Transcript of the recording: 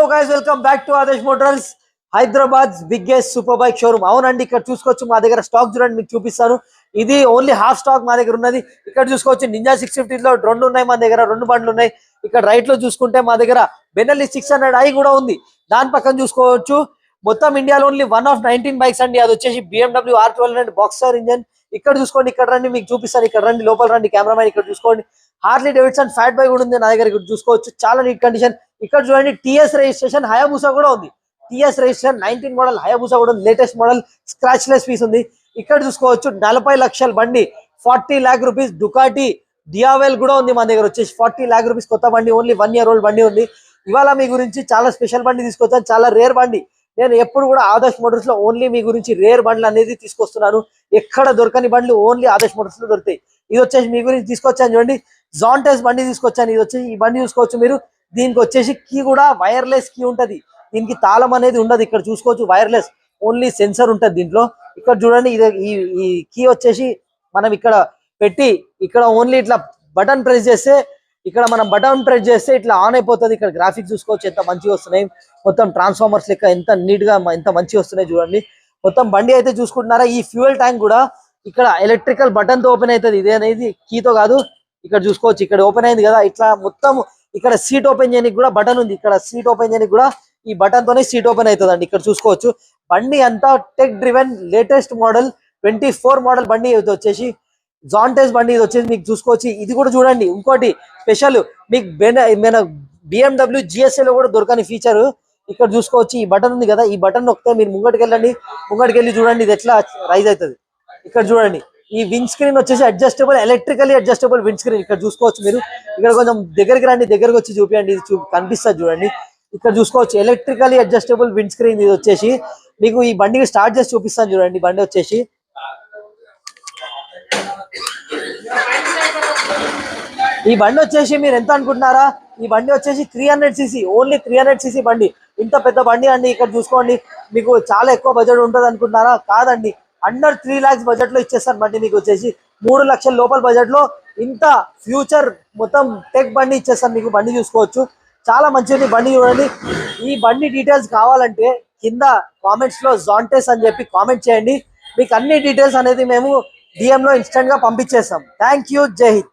guys, welcome back to Adesh Motors, Hyderabad biggest super bike showroom. అవునండి, ఇక్కడ చూసుకోవచ్చు మా దగ్గర స్టాక్ చూడండి, మీకు చూపిస్తాను. ఇది ఓన్లీ హాఫ్ స్టాక్ మా దగ్గర ఉన్నది. ఇక్కడ చూసుకోవచ్చు నింజా 650 లో రెండు ఉన్నాయి మా దగ్గర, రెండు బండ్లు ఉన్నాయి. ఇక్కడ రైట్ లో చూసుకుంటే మా దగ్గర బెనెల్లీ 600i కూడా ఉంది. దాని పక్కన చూసుకోవచ్చు మొత్తం ఇండియాలో ఓన్లీ 1 of 19 బైక్స్ అండి. అది వచ్చేసి BMW R1200 బాక్సర్ ఇంజన్. ఇక్కడ చూసుకోండి, ఇక్కడ రండి మీకు చూపిస్తాను. ఇక్కడ రండి, లోపల రండి కెమెరామ్యాన్. ఇక్కడ చూసుకోండి హార్లీ డేవిడ్సన్ ఫ్యాట్ బైక్ కూడా ఉంది నా దగ్గర. ఇక్కడ చూసుకోవచ్చు చాలా నీట్ కండిషన్. ఇక్కడ చూడండి టీఎస్ రిజిస్ట్రేషన్ హయాబుసా కూడా ఉంది. టీఎస్ రిజిస్ట్రేషన్ 19 మోడల్ హయాబుసా కూడా ఉంది, latest model, scratch less piece ఉంది. ఇక్కడ చూసుకోవచ్చు 40 లక్షల బండి, 40 lakh రూపీస్ డుకాటి డియావెల్ కూడా ఉంది మా దగ్గర. వచ్చేసి 40 lakh రూపీస్ కొత్త బండి, ఓన్లీ 1 year old బండి ఉంది. ఇవాళ మీ గురించి చాలా స్పెషల్ బండి తీసుకొచ్చాను, చాలా రేర్ బండి. నేను ఎప్పుడు కూడా ఆదర్శ్ మోటార్స్ లో ఓన్లీ మీ గురించి రేర్ బండ్లు అనేది తీసుకొస్తున్నాను. ఎక్కడ దొరకని బండ్లు ఓన్లీ ఆదర్శ్ మోటార్స్ లో దొరుకుతాయి. ఇది వచ్చేసి మీ గురించి తీసుకొచ్చాను చూడండి, జాంటెస్ బండి తీసుకొచ్చాను. ఇది వచ్చేసి ఈ బండి చూసుకోవచ్చు మీరు. దీనికి వచ్చేసి కీ కూడా వైర్లెస్ కీ ఉంటది, దీనికి తాళం అనేది ఉండదు. ఇక్కడ చూసుకోవచ్చు వైర్లెస్, ఓన్లీ సెన్సర్ ఉంటది దీంట్లో. ఇక్కడ చూడండి ఇది ఈ కీ వచ్చేసి మనం ఇక్కడ పెట్టి ఇక్కడ ఓన్లీ ఇట్లా బటన్ ప్రెస్ చేస్తే, ఇక్కడ మనం బటన్ ప్రెస్ చేస్తే ఇట్లా ఆన్ అయిపోతుంది. ఇక్కడ గ్రాఫిక్స్ చూసుకోవచ్చు ఎంత మంచిగా వస్తున్నాయి, మొత్తం ట్రాన్స్ఫార్మర్స్ లెక్క ఎంత నీట్ గా ఎంత మంచిగా వస్తున్నాయి చూడండి. మొత్తం బండి అయితే చూసుకుంటున్నారా. ఈ ఫ్యూయల్ ట్యాంక్ కూడా ఇక్కడ ఎలక్ట్రికల్ బటన్ తో ఓపెన్ అవుతుంది, ఇదే అనేది కీతో కాదు. ఇక్కడ చూసుకోవచ్చు, ఇక్కడ ఓపెన్ అయింది కదా ఇట్లా మొత్తం. ఇక్కడ సీట్ ఓపెన్ చేయడానికి కూడా బటన్ ఉంది. ఇక్కడ సీట్ ఓపెన్ చేయడానికి కూడా ఈ బటన్ తోనే సీట్ ఓపెన్ అవుతుంది అండి. ఇక్కడ చూసుకోవచ్చు బండి అంతా tech driven latest model 24 model బండి. ఇది వచ్చేసి జాంటెస్ బండి. ఇది వచ్చేసి మీకు చూసుకోవచ్చు. ఇది కూడా చూడండి ఇంకోటి స్పెషల్, మీకు మన BMW GSA లో కూడా దొరకని ఫీచర్. ఇక్కడ చూసుకోవచ్చు ఈ బటన్ ఉంది కదా, ఈ బటన్ నొక్కితే మీరు ముంగటికి వెళ్ళండి, ముంగటికి వెళ్ళి చూడండి ఇది ఎట్లా రైజ్ అవుతుంది. ఇక్కడ చూడండి ఈ విండ్ స్క్రీన్ వచ్చేసి adjustable, electrically adjustable wind screen. ఇక్కడ చూసుకోవచ్చు మీరు. ఇక్కడ కొంచెం దగ్గరికి రండి, దగ్గరకు వచ్చి చూపించండి, ఇది కనిపిస్తుంది చూడండి. ఇక్కడ చూసుకోవచ్చు ఎలక్ట్రికల్లీ అడ్జస్టబుల్ విండ్ స్క్రీన్. ఇది వచ్చేసి మీకు ఈ బండికి స్టార్ట్ చేసి చూపిస్తాను చూడండి. బండి వచ్చేసి ఈ బండి వచ్చేసి మీరు ఎంత అనుకుంటున్నారా, ఈ బండి వచ్చేసి 300cc, ఓన్లీ 300cc బండి. ఇంత పెద్ద బండి అండి. ఇక్కడ చూసుకోండి, మీకు చాలా ఎక్కువ బడ్జెట్ ఉంటుంది అనుకుంటున్నారా, కాదండి. అండర్ 3 lakhs బడ్జెట్ లో ఇచ్చేస్తాను బండి. మీకు వచ్చేసి 3 లక్షల లోపల బడ్జెట్ లో ఇంత ఫ్యూచర్ మొత్తం టెక్ బండి ఇచ్చేస్తాను మీకు. బండి చూసుకోవచ్చు చాలా మంచిది బండి చూడండి. ఈ బండి డీటెయిల్స్ కావాలంటే కింద కామెంట్స్ లో జాంటెస్ అని చెప్పి కామెంట్ చేయండి. మీకు అన్ని డీటెయిల్స్ అనేది మేము DM లో ఇన్స్టెంట్ గా పంపించేస్తాం. థ్యాంక్ యూ, జై హింద్.